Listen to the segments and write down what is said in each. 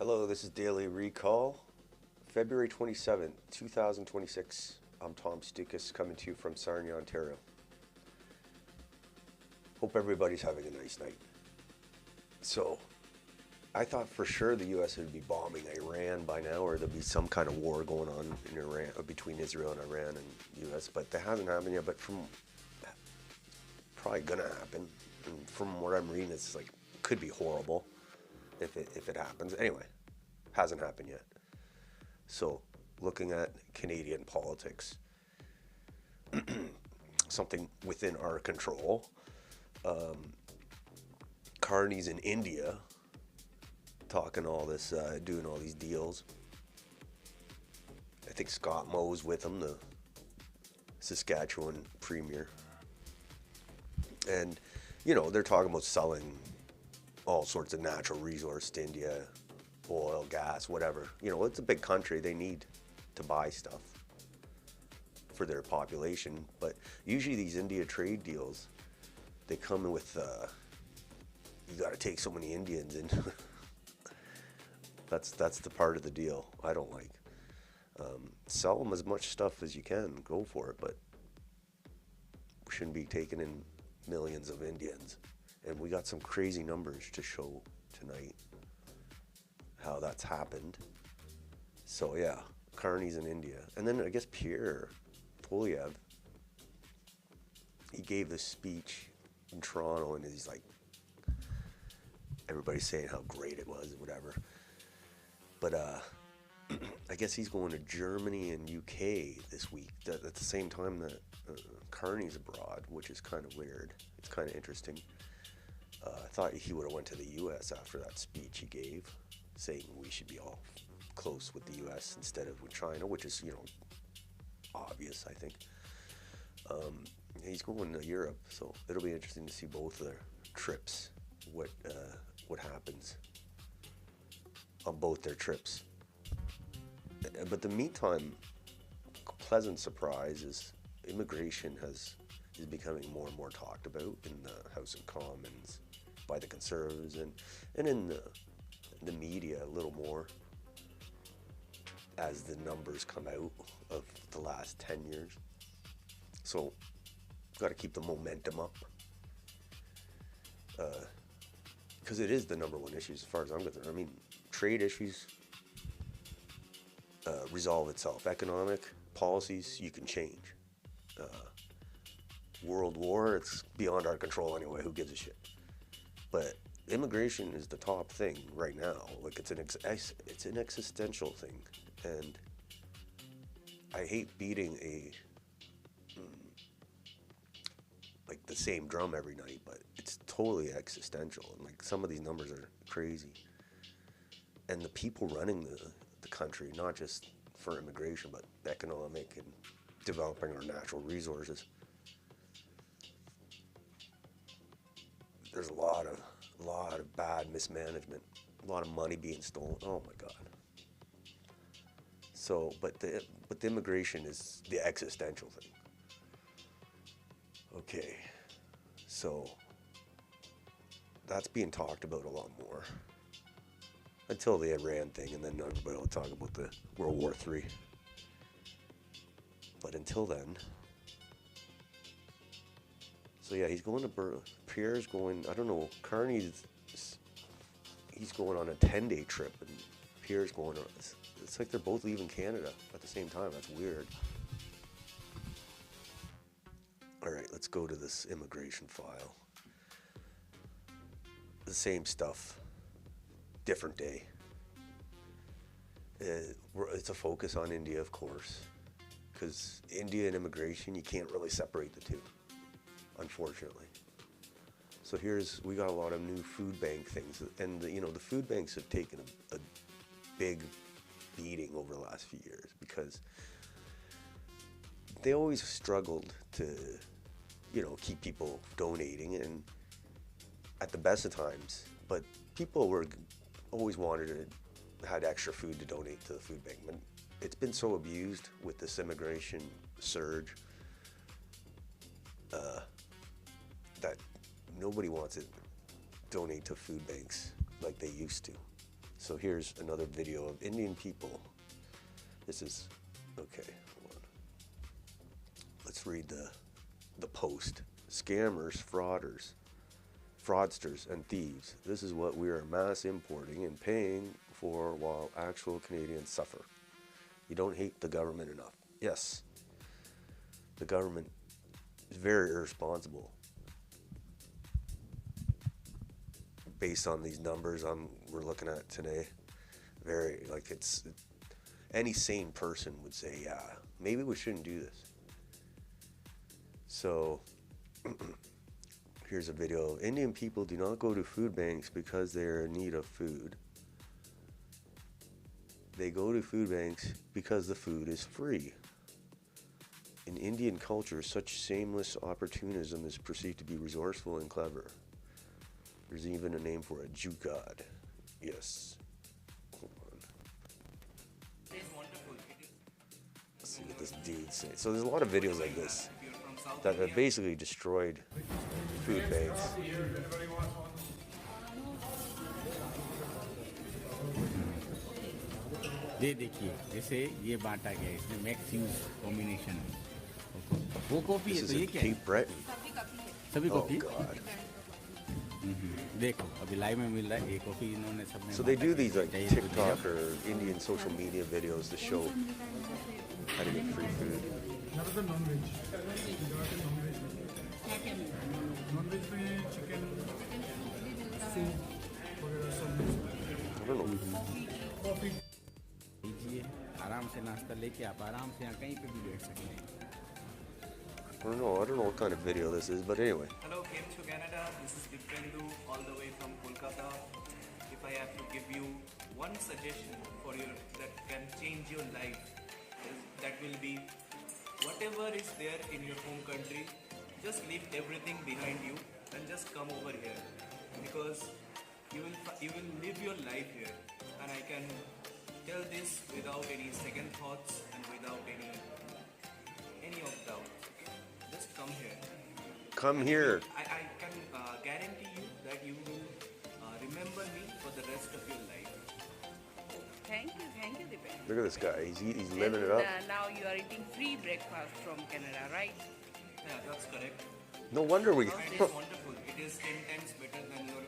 Hello, this is Daily Recall, February 27th, 2026. I'm Tom Stoukas coming to you from Sarnia, Ontario. Hope everybody's having a nice night. So, I thought for sure the U.S. would be bombing Iran by now, or there'd be some kind of war going on in Iran between Israel and Iran and U.S., but that hasn't happened yet. But probably gonna happen. And from what I'm reading, it's like could be horrible if it happens. Anyway, hasn't happened yet. So, looking at Canadian politics, something within our control. Carney's in India, talking all this, doing all these deals. I think Scott Moe's with him, the Saskatchewan premier, and they're talking about selling all sorts of natural resource to India, oil, gas, whatever. It's a big country. They need to buy stuff for their population. But usually these India trade deals, they come in with, you got to take so many Indians in. That's the part of the deal I don't like. Sell them as much stuff as you can. Go for it. But we shouldn't be taking in millions of Indians. And we got some crazy numbers to show tonight how that's happened. So yeah, Carney's in India. And then I guess Pierre Poilievre, he gave this speech in Toronto and he's like, everybody's saying how great it was or whatever. But I guess he's going to Germany and UK this week at the same time that Carney's abroad, which is kind of weird. It's kind of interesting. I thought he would have went to the U.S. after that speech he gave, saying we should be all close with the U.S. instead of with China, which is, obvious, I think. He's going to Europe, so it'll be interesting to see both their trips, what happens on both their trips. But the meantime, pleasant surprise is immigration is becoming more and more talked about in the House of Commons by the Conservatives and in the media a little more as the numbers come out of the last 10 years. So, got to keep the momentum up. Because it is the number one issue as far as I'm concerned. I mean, trade issues resolve itself. Economic policies, you can change. World war, it's beyond our control anyway. Who gives a shit? But immigration is the top thing right now. Like it's an existential thing, and I hate beating like the same drum every night, but it's totally existential. And like some of these numbers are crazy, and the people running the country, not just for immigration, but economic and developing our natural resources. There's a lot of bad mismanagement, a lot of money being stolen. Oh my God. So, but the immigration is the existential thing. Okay, so that's being talked about a lot more until the Iran thing, and then everybody will talk about the World War III. But until then. So yeah, he's going to Pierre's going, I don't know, Carney's, he's going on a 10-day trip, and Pierre's going on, it's like they're both leaving Canada at the same time. That's weird. All right, let's go to this immigration file. The same stuff, different day. It's a focus on India, of course, because India and immigration, you can't really separate the two, unfortunately. So we got a lot of new food bank things, and the food banks have taken a big beating over the last few years because they always struggled to, keep people donating, and at the best of times, but people always had extra food to donate to the food bank. But it's been so abused with this immigration surge that nobody wants to donate to food banks like they used to. So here's another video of Indian people. This is, okay, hold on. Let's read the post. Scammers, fraudsters, and thieves. This is what we are mass importing and paying for while actual Canadians suffer. You don't hate the government enough. Yes, the government is very irresponsible based on these numbers we're looking at today. Very, like, it's, any sane person would say, yeah, maybe we shouldn't do this. So here's a video. Indian people do not go to food banks because they are in need of food. They go to food banks because the food is free. In Indian culture, such shameless opportunism is perceived to be resourceful and clever. There's even a name for it, jugad. Yes. Hold on. Let's see what this dude says. So there's a lot of videos like this that have basically destroyed food banks. ये देखिए जैसे ये बांटा गया इसमें max use combination वो coffee है तो ये क्या है सभी कॉफी देखो अभी लाइव में मिल रहा है ये कॉफी इन्होंने सब में So they do these like TikTok or Indian social media videos to show how to get free food. I don't know. लीजिए आराम से नाश्ता लेके आप आराम से यहाँ कहीं पे भी बैठ सकते हैं I don't know what kind of video this is, but anyway. Hello, came to Canada. This is Diprendu, all the way from Kolkata. If I have to give you one suggestion for your that can change your life, that will be whatever is there in your home country, just leave everything behind you and just come over here, because you will live your life here, and I can tell this without any second thoughts and without any of doubt. Just come here. Come here. I can guarantee you that you will remember me for the rest of your life. Thank you, Dipen. Look at this guy. He's living it up. Now you are eating free breakfast from Canada, right? Yeah, that's correct. No wonder we. It is wonderful. It is 10 times better than your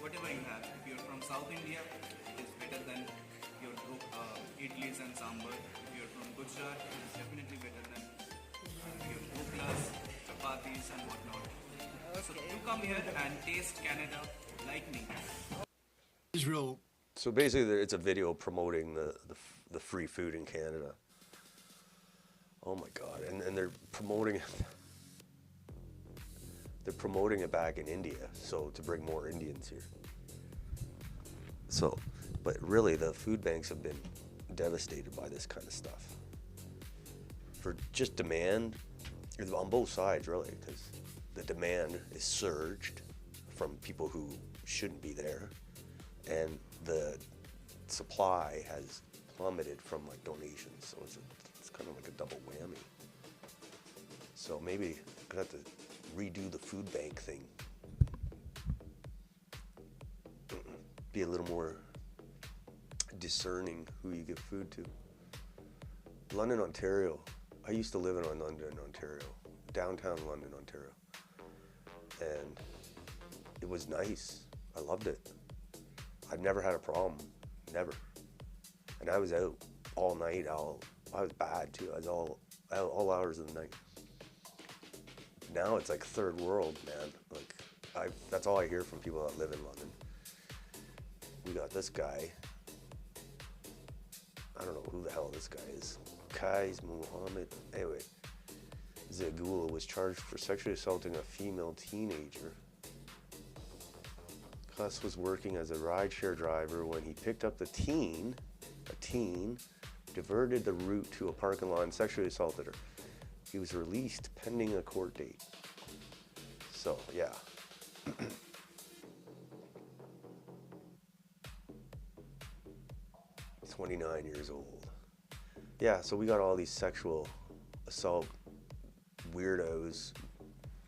whatever you have. If you're from South India, it is better than your idlis and sambar. If you're from Gujarat, it is definitely better than your dhoklas, chapatis and whatnot. So you come here and taste Canada like me. Israel. So basically, it's a video promoting the free food in Canada. Oh my God! And they're promoting it. They're promoting it back in India, so to bring more Indians here. So, but really, the food banks have been devastated by this kind of stuff. For just demand, on both sides, really, because the demand is surged from people who shouldn't be there, and the supply has plummeted from like donations. So it's kind of like a double whammy. So maybe I have to redo the food bank thing. Be a little more discerning who you give food to. London, Ontario. I used to live in London, Ontario, downtown London, Ontario. And it was nice. I loved it. I've never had a problem, never. And I was out all night. I was bad too. I was all hours of the night. Now it's like third world, man. Like that's all I hear from people that live in London. We got this guy. I don't know who the hell this guy is. Kais Muhammad. Anyway, Zagula was charged for sexually assaulting a female teenager. Kuss was working as a rideshare driver when he picked up a teen, diverted the route to a parking lot and sexually assaulted her. He was released pending a court date. So, yeah. 29 years old. Yeah, so we got all these sexual assault weirdos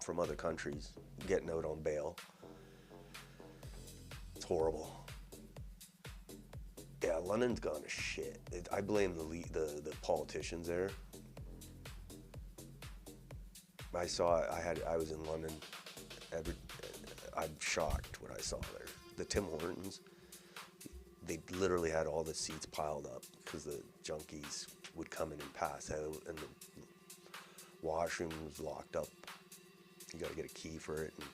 from other countries getting out on bail. It's horrible. Yeah, London's gone to shit. I blame the politicians there. I saw it. I was in London. I'm shocked what I saw there. The Tim Hortons, they literally had all the seats piled up because the junkies would come in and pass out, and the washroom was locked up. You got to get a key for it. And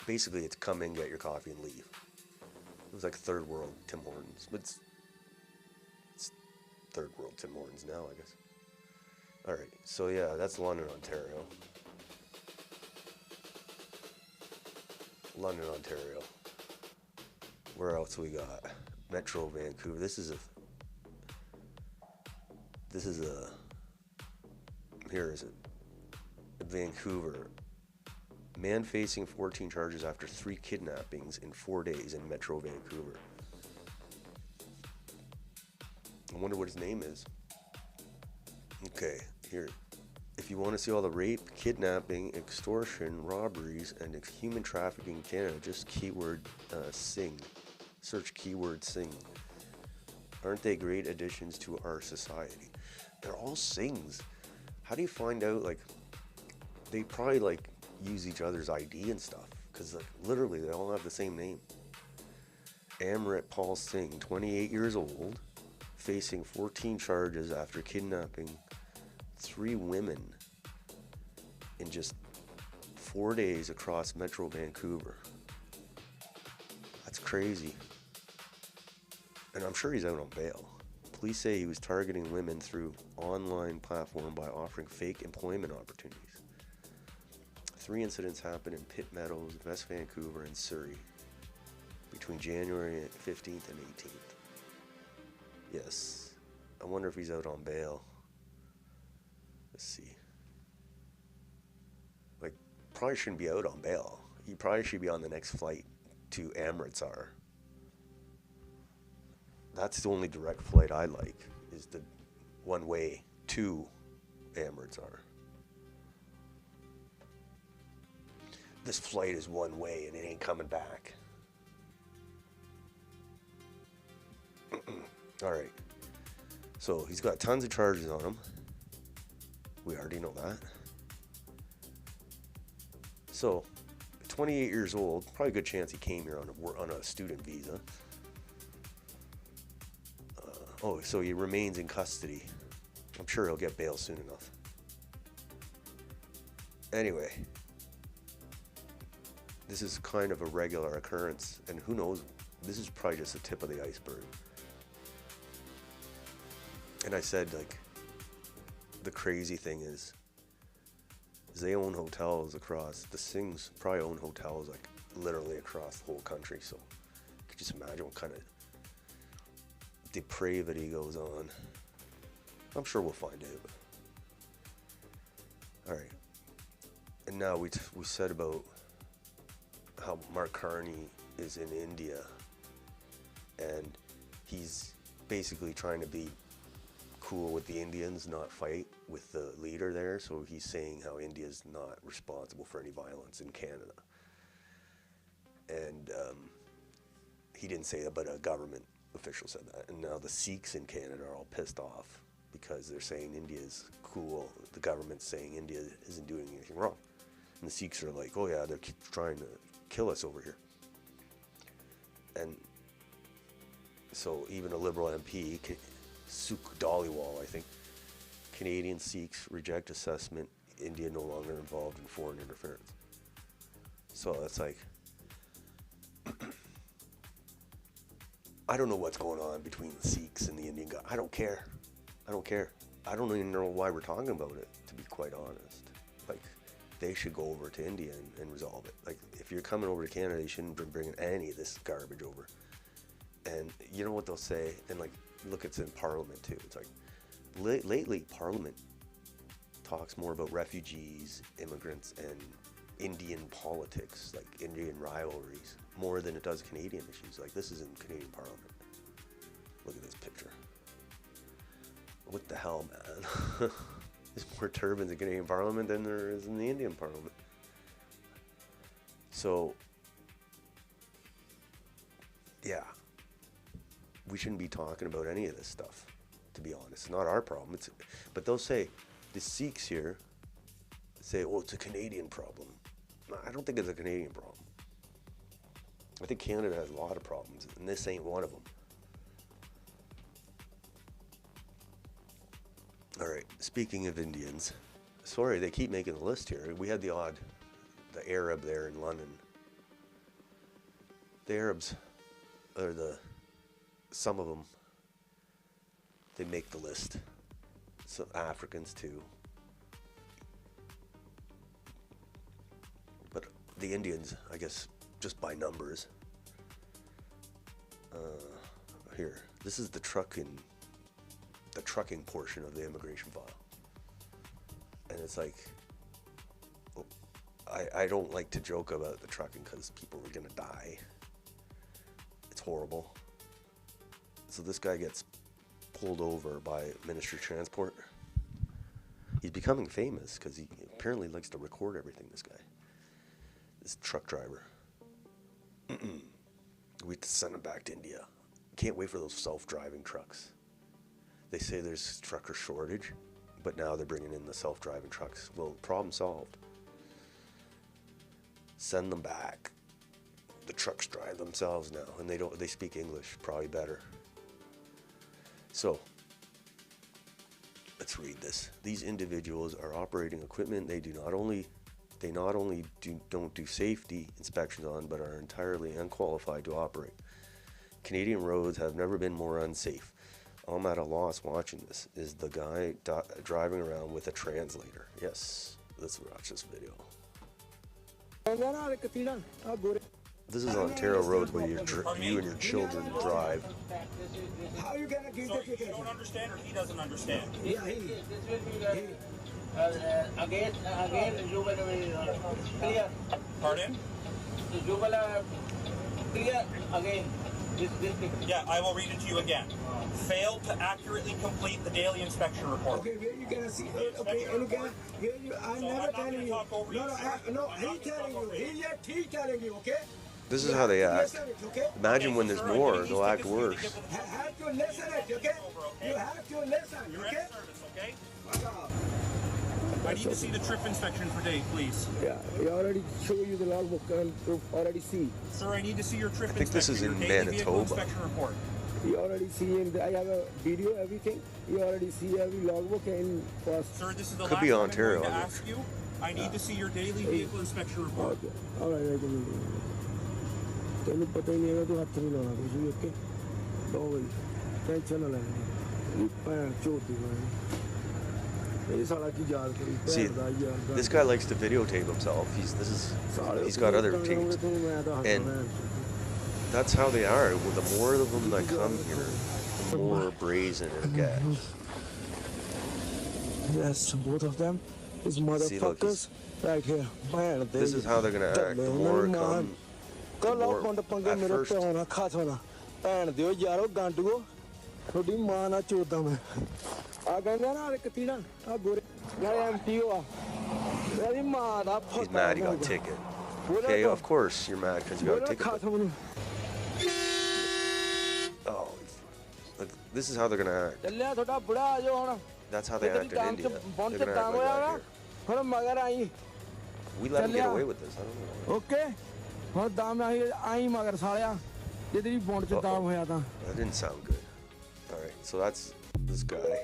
basically, it's come in, get your coffee, and leave. It was like third world Tim Hortons. But it's third world Tim Hortons now, I guess. All right, so yeah, that's London, Ontario. London, Ontario. Where else we got? Metro Vancouver. This is a. Here is it. Vancouver. Man facing 14 charges after 3 kidnappings in 4 days in Metro Vancouver. I wonder what his name is. Okay, here. If you want to see all the rape, kidnapping, extortion, robberies, and human trafficking in Canada, just keyword sing. Search keyword sing. Aren't they great additions to our society? They're all sings. How do you find out, like, they probably, like, use each other's ID and stuff, because, like, literally, they all have the same name. Amrit Paul Singh, 28 years old, facing 14 charges after kidnapping 3 women in just 4 days across Metro Vancouver. That's crazy. And I'm sure he's out on bail. Police say he was targeting women through online platform by offering fake employment opportunities. 3 incidents happened in Pitt Meadows, West Vancouver, and Surrey between January 15th and 18th. Yes. I wonder if he's out on bail. Let's see. Like, probably shouldn't be out on bail. He probably should be on the next flight to Amritsar. That's the only direct flight I like, is the one way to Amritsar. This flight is one way and it ain't coming back. All right. So he's got tons of charges on him. We already know that. So, 28 years old, probably a good chance he came here on a student visa. So he remains in custody. I'm sure he'll get bail soon enough. Anyway, this is kind of a regular occurrence, and who knows, this is probably just the tip of the iceberg. And I said, like, the crazy thing is they own hotels across, the Singhs probably own hotels, like, literally across the whole country, so you could just imagine what kind of depravity goes on. I'm sure we'll find out. All right. And now we said about how Mark Carney is in India, and he's basically trying to be cool with the Indians, not fight with the leader there. So he's saying how India's not responsible for any violence in Canada. And he didn't say that, but a government official said that. And now the Sikhs in Canada are all pissed off because they're saying India's cool. The government's saying India isn't doing anything wrong. And the Sikhs are like, oh yeah, they're trying to kill us over here. And so even a Liberal MP, Sukh Dhaliwal, I think, Canadian Sikhs reject assessment, India no longer involved in foreign interference. So it's like, I don't know what's going on between the Sikhs and the Indian guy. I don't care. I don't care. I don't even know why we're talking about it, to be quite honest. Like, they should go over to India and resolve it. Like, if you're coming over to Canada, you shouldn't be bringing any of this garbage over. And you know what they'll say? And like, look, it's in Parliament too. It's like, lately Parliament talks more about refugees, immigrants, and Indian politics, like Indian rivalries, more than it does Canadian issues. Like, this is in Canadian Parliament. Look at this picture. What the hell, man? There's more turbans in Canadian Parliament than there is in the Indian Parliament. So, yeah. we shouldn't be talking about any of this stuff, to be honest. It's not our problem. But they'll say, the Sikhs here say, oh, it's a Canadian problem. I don't think it's a Canadian problem. I think Canada has a lot of problems, and this ain't one of them. All right, speaking of Indians, sorry, they keep making the list here. We had the Arab there in London. The Arabs, or some of them, they make the list. So Africans too. But the Indians, I guess, just by numbers. Here, this is the trucking portion of the immigration file. And it's like, I don't like to joke about the trucking because people are gonna die. It's horrible. So this guy gets pulled over by Ministry of Transport. He's becoming famous because he apparently likes to record everything, this guy. This truck driver. We have to send him back to India. Can't wait for those self-driving trucks. They say there's trucker shortage, but now they're bringing in the self-driving trucks. Well, problem solved. Send them back. The trucks drive themselves now, and they speak English probably better. So, let's read this. These individuals are operating equipment they don't do safety inspections on, but are entirely unqualified to operate. Canadian roads have never been more unsafe. I'm at a loss watching this. Is the guy driving around with a translator? Yes, let's watch this video. This is Ontario roads where you and your children drive. How are you gonna give the ticket? You don't understand, or he doesn't understand? Yeah, he. Again, you will clear. Pardon? You will clear again. Yeah, I will read it to you again. Failed to accurately complete the daily inspection report. Okay, where you gonna see? Okay, and again, I'm never telling you. No, he's telling you, okay? This is how they act. Imagine when there's more, they'll act worse. You have to listen it, okay? You have to listen, okay? I need to see the trip inspection for Dave, please. Yeah, he already showed you the logbook and already see. Sir, I need to see your trip inspection. I think this is in Manitoba. You already see, and I have a video, everything. You already see every logbook and first. Sir, this is the could be Ontario. I'm going to ask you. I need to see your daily vehicle inspection report. Okay. All right, I can do it. ਤੈਨੂੰ ਪਤਾ ਹੀ ਨਹੀਂ ਹੈਗਾ ਤੂੰ ਹੱਥ ਨਹੀਂ ਲਾਉਣਾ ਕੁਝ ਵੀ okay ਲੋ ਬਈ ਟੈਨਸ਼ਨ ਨਾ ਲੈ ਇਹ ਭੈਣ ਚੋਦੀ ਮੈਂ ਇਹ ਸਾਲਾ ਕੀ ਯਾਦ ਕਰੀ ਭੈਣ ਦਾ ਯਾਰ this guy likes to videotape himself. He's got other tapes, and that's how they are. Well, the more of them that come here, the more brazen it gets. Yes, both of them. These motherfuckers right here. Man, this is how they're gonna act. The more come. ਕੱਲ ਉਹ ਪੰਡ ਪੰਗੇ ਮੇਰੇ ਪਿਓ ਨਾਲ ਖਾਸ ਹੋਣਾ ਭੈਣ ਦਿਓ ਯਾਰੋ ਗੰਡੂਓ ਤੁਹਾਡੀ ਮਾਂ ਨਾਲ ਚੋਦਾ ਮੈਂ ਆ ਕਹਿੰਦਾ ਨਾ ਕਿੱਤੀ ਨਾ ਆ ਗੋਰੇ ਯਾਰ ਐਮਟੀਓ ਆ ਮੇਰੀ ਮਾਂ ਦਾ He's mad he got a ticket. Okay, of course you're mad because you got a ticket. Oh, look, this is how they're gonna act. ਚੱਲਿਆ ਤੁਹਾਡਾ ਬੁੜਾ ਆ ਜਾਓ ਹੁਣ That's how they act in India. They're gonna act like that here. ਹੁਣ ਮਗਰ ਆਈ We let him get away with this. I don't know. Okay. ਹੁਣ ਦਾਮ ਆਈ ਮਗਰ ਸਾਲਿਆ ਜੇ ਤੇਰੀ ਬੌਂਡ ਚ ਦਾਮ ਹੋਇਆ ਤਾਂ That didn't sound good. All right, so that's this guy.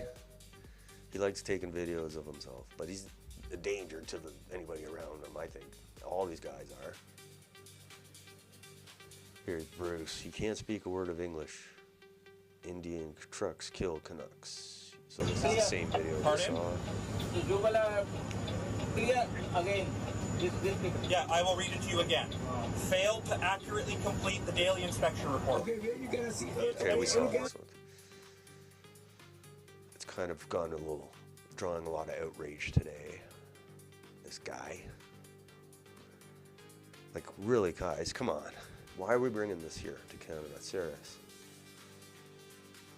He likes taking videos of himself, but he's a danger to anybody around him, I think. All these guys are. Here's Bruce. He can't speak a word of English. Indian trucks kill Canucks. So this is the same video we saw. You will clear again. Yeah, I will read it to you again. Failed to accurately complete the daily inspection report. Okay, where you gonna see? Okay, we saw this one. It's kind of gone drawing a lot of outrage today. This guy. Like, really, guys, come on. Why are we bringing this here to Canada? Serious.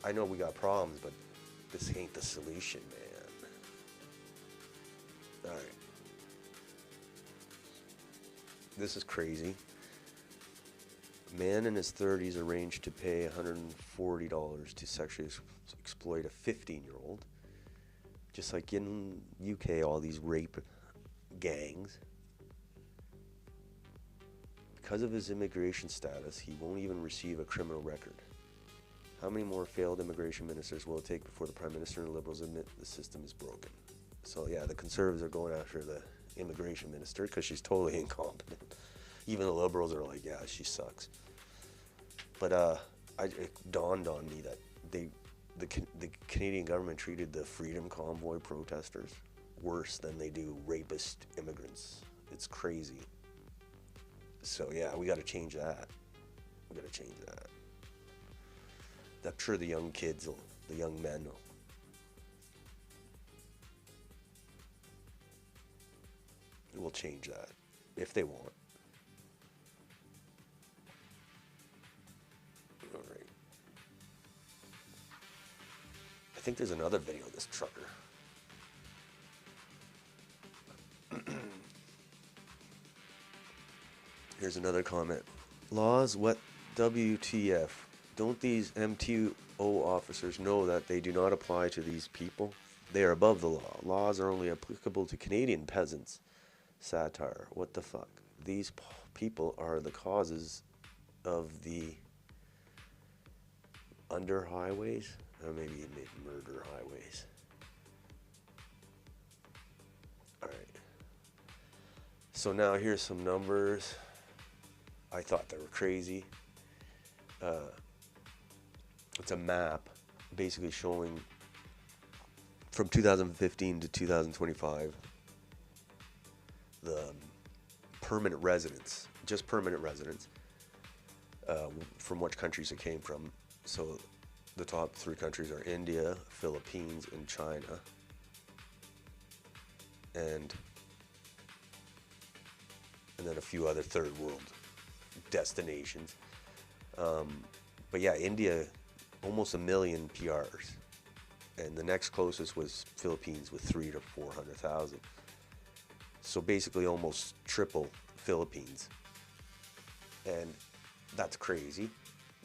I know we got problems, but this ain't the solution, man. All right. This is crazy. Man in his 30s arranged to pay $140 to sexually exploit a 15-year-old. Just like in UK, all these rape gangs. Because of his immigration status, he won't even receive a criminal record. How many more failed immigration ministers will it take before the Prime Minister and the Liberals admit the system is broken? So yeah, the Conservatives are going after the immigration minister because she's totally incompetent. Even the Liberals are like, yeah, she sucks. But it dawned on me that the Canadian government treated the Freedom Convoy protesters worse than they do rapist immigrants. It's crazy. So yeah, we got to change that. We got to change that. I'm sure the young kids, the young men will change that if they want. All right. I think there's another video of this trucker. Here's another comment. Laws, what WTF? Don't these MTO officers know that they do not apply to these people? They are above the law. Laws are only applicable to Canadian peasants. Satire. What the fuck? These people are the causes of the under highways? Or maybe murder highways. Alright. So now here's some numbers. I thought they were crazy. It's a map basically showing from 2015 to 2025 the permanent residents, just permanent residents, from which countries it came from. So the top 3 countries are India, Philippines, and China. And then a few other third world destinations. But yeah, India, almost 1 million PRs. And the next closest was Philippines with 300,000 to 400,000. So basically almost triple Philippines. And that's crazy.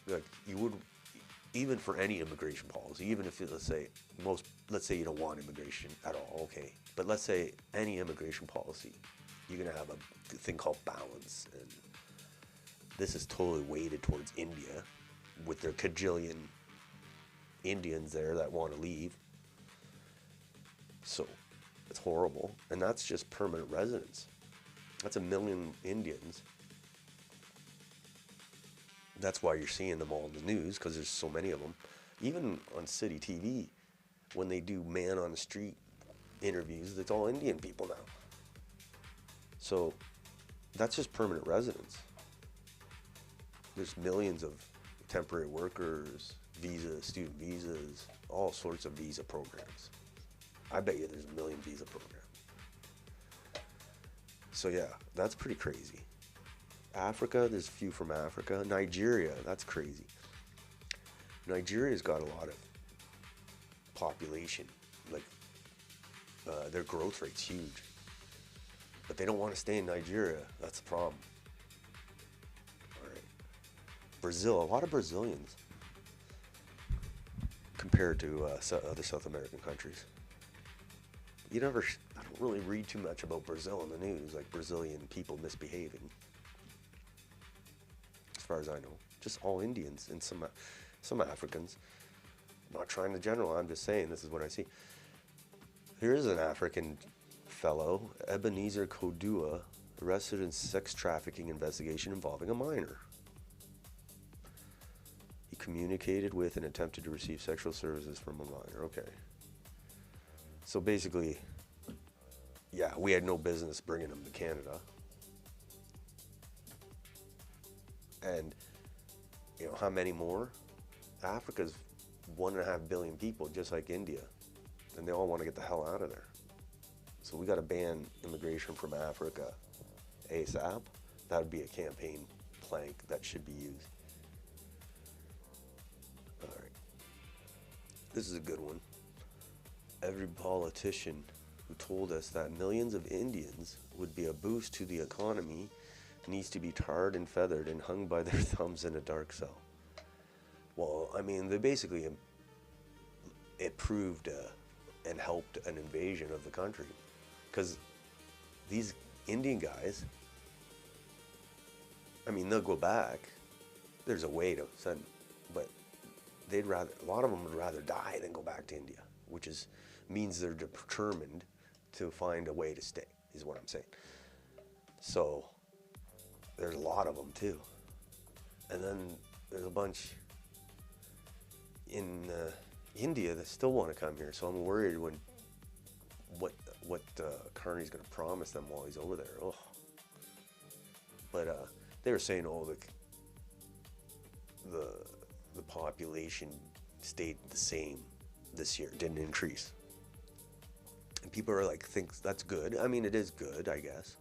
Like, you would, even for any immigration policy, even if, let's say you don't want immigration at all, okay. But let's say any immigration policy, you're gonna have a thing called balance. And this is totally weighted towards India with their cajillion Indians there that want to leave. So it's horrible. And that's just permanent residents. That's 1 million Indians. That's why you're seeing them all in the news, because there's so many of them. Even on city TV, when they do man on the street interviews, it's all Indian people now. So that's just permanent residents. There's millions of temporary workers, visas, student visas, all sorts of visa programs. I bet you there's 1 million visa programs. So yeah, that's pretty crazy. Africa, there's a few from Africa. Nigeria, that's crazy. Nigeria's got a lot of population. Like, their growth rate's huge. But they don't want to stay in Nigeria. That's the problem. All right. Brazil, a lot of Brazilians compared to other South American countries. I don't really read too much about Brazil in the news, like Brazilian people misbehaving. As far as I know, just all Indians and some Africans. I'm not trying to generalize, I'm just saying this is what I see. Here's an African fellow, Ebenezer Kodua, arrested in sex trafficking investigation involving a minor. He communicated with and attempted to receive sexual services from a minor. Okay. So basically, yeah, we had no business bringing him to Canada. And, you know, how many more? Africa's 1.5 billion people, just like India. And they all want to get the hell out of there. So we got to ban immigration from Africa ASAP. That would be a campaign plank that should be used. All right. This is a good one. Every politician who told us that millions of Indians would be a boost to the economy needs to be tarred and feathered and hung by their thumbs in a dark cell. Well, I mean, they basically, it proved and helped an invasion of the country. Because these Indian guys, I mean, they'll go back. There's a way to send, but a lot of them would rather die than go back to India, which means they're determined to find a way to stay, is what I'm saying. So there's a lot of them too. And then there's a bunch in India that still want to come here. So I'm worried what Carney's going to promise them while he's over there. Oh. But they were saying, the population stayed the same this year, didn't increase. And people are like, think that's good. I mean, it is good, I guess.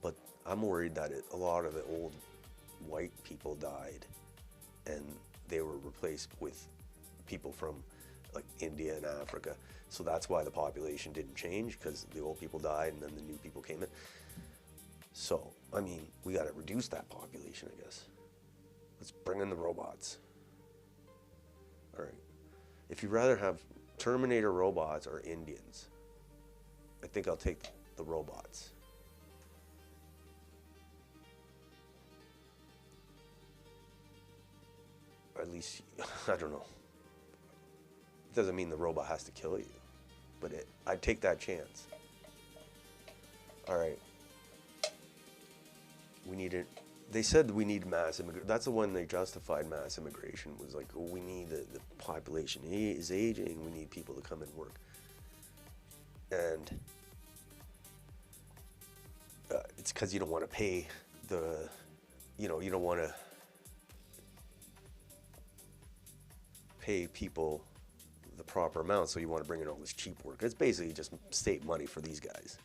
But I'm worried that a lot of the old white people died and they were replaced with people from like India and Africa. So that's why the population didn't change, because the old people died and then the new people came in. So, I mean, we got to reduce that population, I guess. Let's bring in the robots. All right. If you'd rather have Terminator robots or Indians, I think I'll take the robots. At least, I don't know. It doesn't mean the robot has to kill you, but I'd take that chance. All right. They said we need mass immigration. That's the one they justified mass immigration, was like, oh, we need the population is aging, we need people to come and work. And it's because you don't want to pay you don't want to pay people the proper amount, so you want to bring in all this cheap work. It's basically just state money for these guys.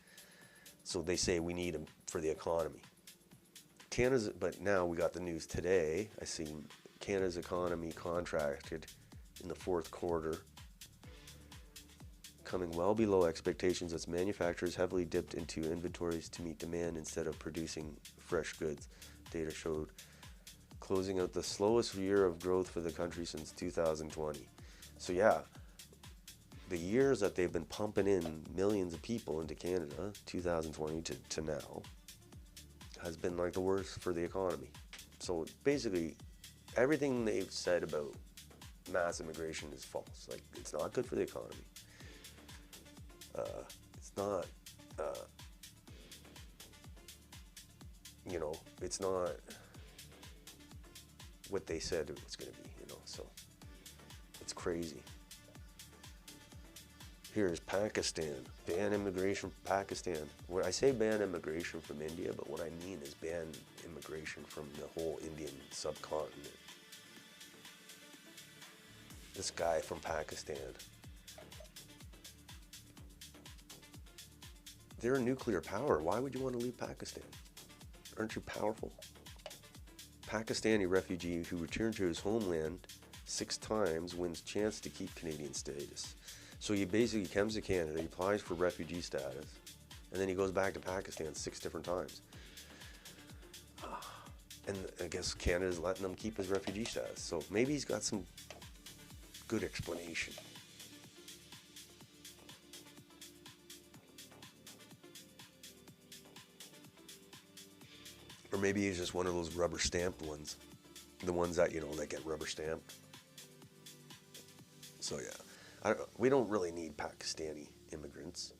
So they say we need them for the economy. But now we got the news today. I see Canada's economy contracted in the fourth quarter, coming well below expectations as manufacturers heavily dipped into inventories to meet demand instead of producing fresh goods. Data showed closing out the slowest year of growth for the country since 2020. So yeah, the years that they've been pumping in millions of people into Canada, 2020 to now, has been like the worst for the economy. So basically, everything they've said about mass immigration is false. Like, it's not good for the economy. It's not, it's not what they said it was going to be, so it's crazy. Here's Pakistan. Ban immigration from Pakistan. When I say ban immigration from India, but what I mean is ban immigration from the whole Indian subcontinent. This guy from Pakistan. They're a nuclear power. Why would you want to leave Pakistan? Aren't you powerful? Pakistani refugee who returned to his homeland 6 times wins chance to keep Canadian status. So he basically comes to Canada, he applies for refugee status, and then he goes back to Pakistan 6 different times. And I guess Canada's letting him keep his refugee status. So maybe he's got some good explanation. Or maybe he's just one of those rubber stamped ones. The ones that, that get rubber stamped. So yeah, we don't really need Pakistani immigrants.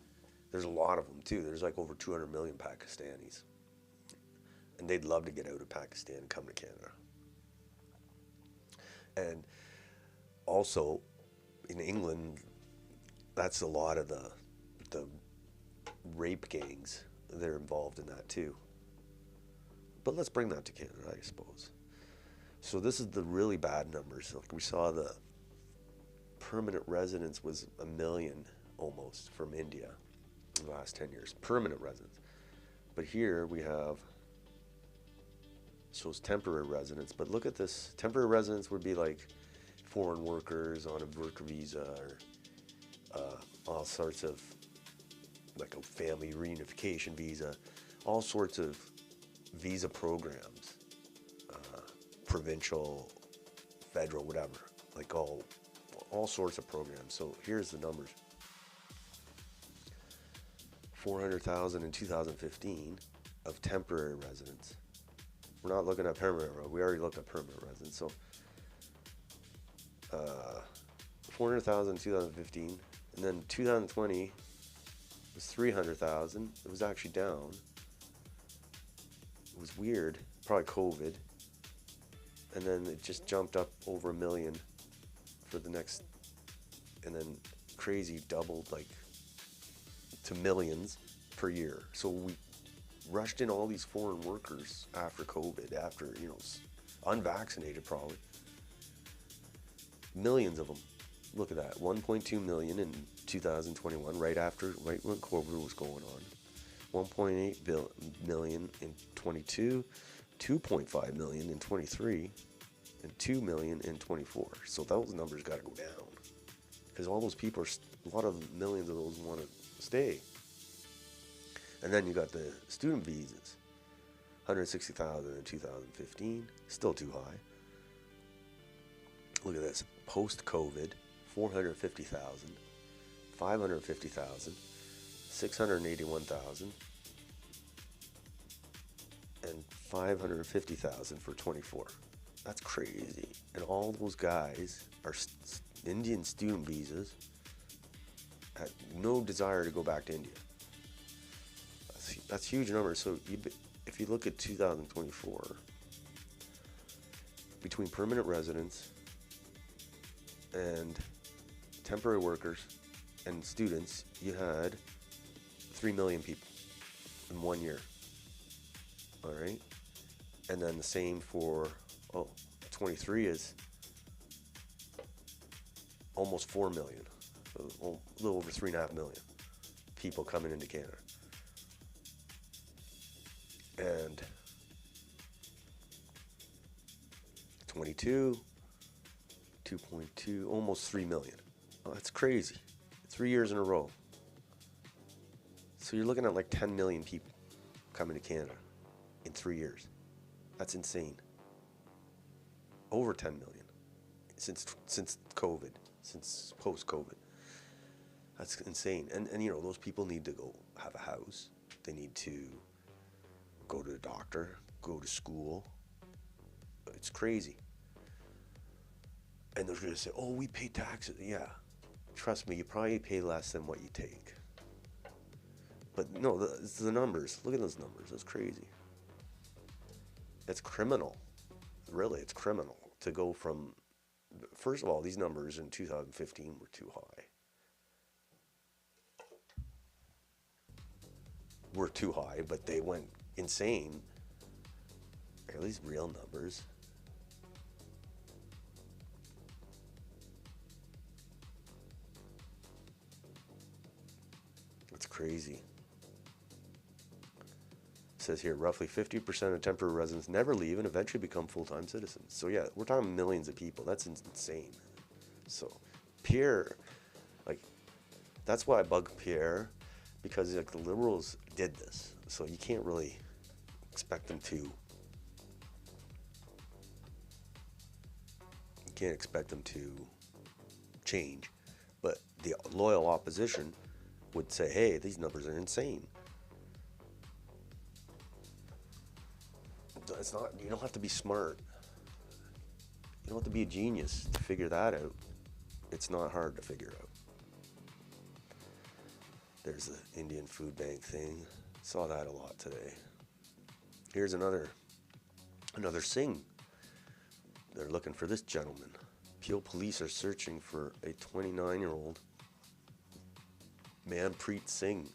There's a lot of them too. There's like over 200 million Pakistanis. And they'd love to get out of Pakistan and come to Canada. And also, in England, that's a lot of the rape gangs. They're involved in that too. But let's bring that to Canada, I suppose. So this is the really bad numbers. Like we saw, the permanent residents was 1 million almost from India in the last 10 years. Permanent residents. But here we have, shows temporary residents. But look at this. Temporary residents would be like foreign workers on a work visa, or all sorts of, like a family reunification visa, all sorts of visa programs, provincial, federal, whatever, like all sorts of programs. So here's the numbers. 400,000 in 2015 of temporary residents. We're not looking at permanent. We already looked at permanent residents. So 400,000 in 2015, and then 2020 was 300,000. It was actually down. It was weird, probably COVID. And then it just jumped up over 1 million for the next, and then crazy doubled like to millions per year. So we rushed in all these foreign workers after COVID, after, you know, unvaccinated probably. Millions of them. Look at that, 1.2 million in 2021, right when COVID was going on. 1.8 million in 22, 2.5 million in 23, and 2 million in 24. So those numbers got to go down, because all those people a lot of millions of those want to stay. And then you got the student visas, 160,000 in 2015, still too high. Look at this, post-COVID, 450,000, 550,000, 681,000, and 550,000 for 24. That's crazy. And all those guys are Indian student visas, had no desire to go back to India. That's huge numbers. So if you look at 2024, between permanent residents and temporary workers and students, you had 3 million people in 1 year. All right. And then the same for 23 is almost 4 million, a little over 3.5 million people coming into Canada. And 22, 2.2, almost 3 million. Oh, that's crazy. 3 years in a row. So you're looking at like 10 million people coming to Canada in 3 years. That's insane. Over 10 million since COVID, since post-COVID. That's insane. And you know, those people need to go have a house. They need to go to the doctor, go to school. It's crazy. And they're going to say, oh, we pay taxes. Yeah, trust me, you probably pay less than what you take. But no, it's the numbers. Look at those numbers. That's crazy. It's criminal. Really, it's criminal to go from, first of all, these numbers in 2015 were too high. Were too high, but they went insane. Are these real numbers? That's crazy. It says here, roughly 50% of temporary residents never leave and eventually become full-time citizens. So yeah, we're talking millions of people. That's insane. So Pierre, like, that's why I bug Pierre, because like the Liberals did this. So you can't really expect them to. You can't expect them to change. But the loyal opposition would say, hey, these numbers are insane. It's not, you don't have to be smart. You don't have to be a genius to figure that out. It's not hard to figure out. There's the Indian food bank thing. Saw that a lot today. Here's another Singh. They're looking for this gentleman. Peel police are searching for a 29-year-old Manpreet Singh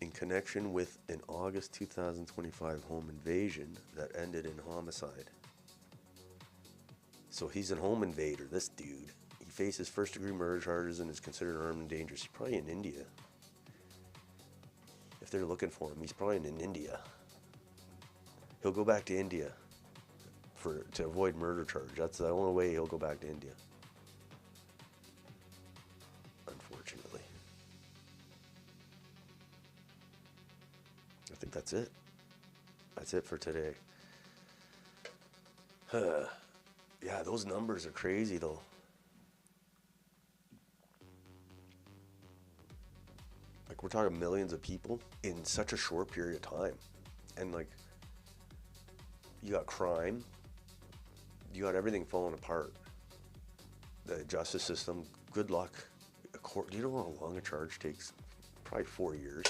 in connection with an August 2025 home invasion that ended in homicide. So he's a home invader, this dude. He faces first-degree murder charges and is considered armed and dangerous. He's probably in India. If they're looking for him, he's probably in India. He'll go back to India to avoid murder charge. That's the only way he'll go back to India. Unfortunately. I think that's it. That's it for today. Yeah, those numbers are crazy though. Like, we're talking millions of people in such a short period of time. And like, you got crime, you got everything falling apart. The justice system, good luck. A court, do you know how long a charge takes? Probably 4 years.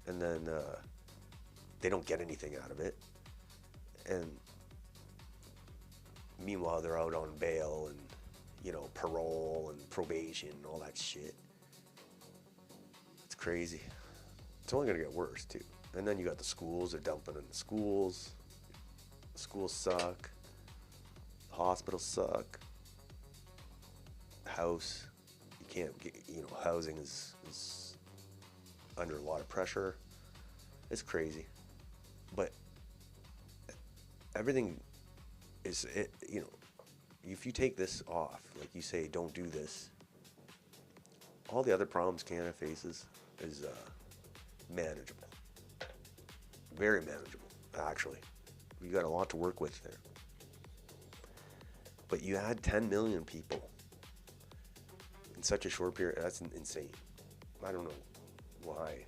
And then they don't get anything out of it. And meanwhile, they're out on bail and, you know, parole and probation and all that shit. It's crazy. It's only going to get worse, too. And then you got the schools, they're dumping in the schools. The schools suck. The hospitals suck. House, you can't get, you know, housing is under a lot of pressure. It's crazy. But everything is, you know, if you take this off, like you say, don't do this, all the other problems Canada faces is manageable. Very manageable, actually. You got a lot to work with there. But you had 10 million people in such a short period. That's insane. I don't know why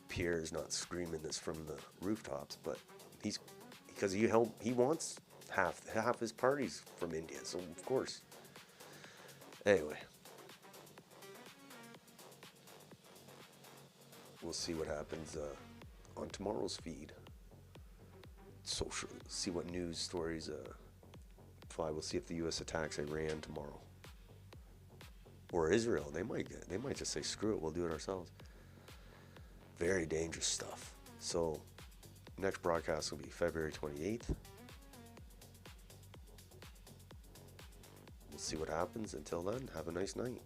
Pierre's not screaming this from the rooftops, but because he wants half his party's from India, so of course. Anyway, we'll see what happens on tomorrow's feed. Social, see what news stories fly. We'll see if the U.S. attacks Iran tomorrow, or Israel. They might just say screw it, we'll do it ourselves. Very dangerous stuff. So next broadcast will be February 28th. We'll see what happens. Until then, have a nice night.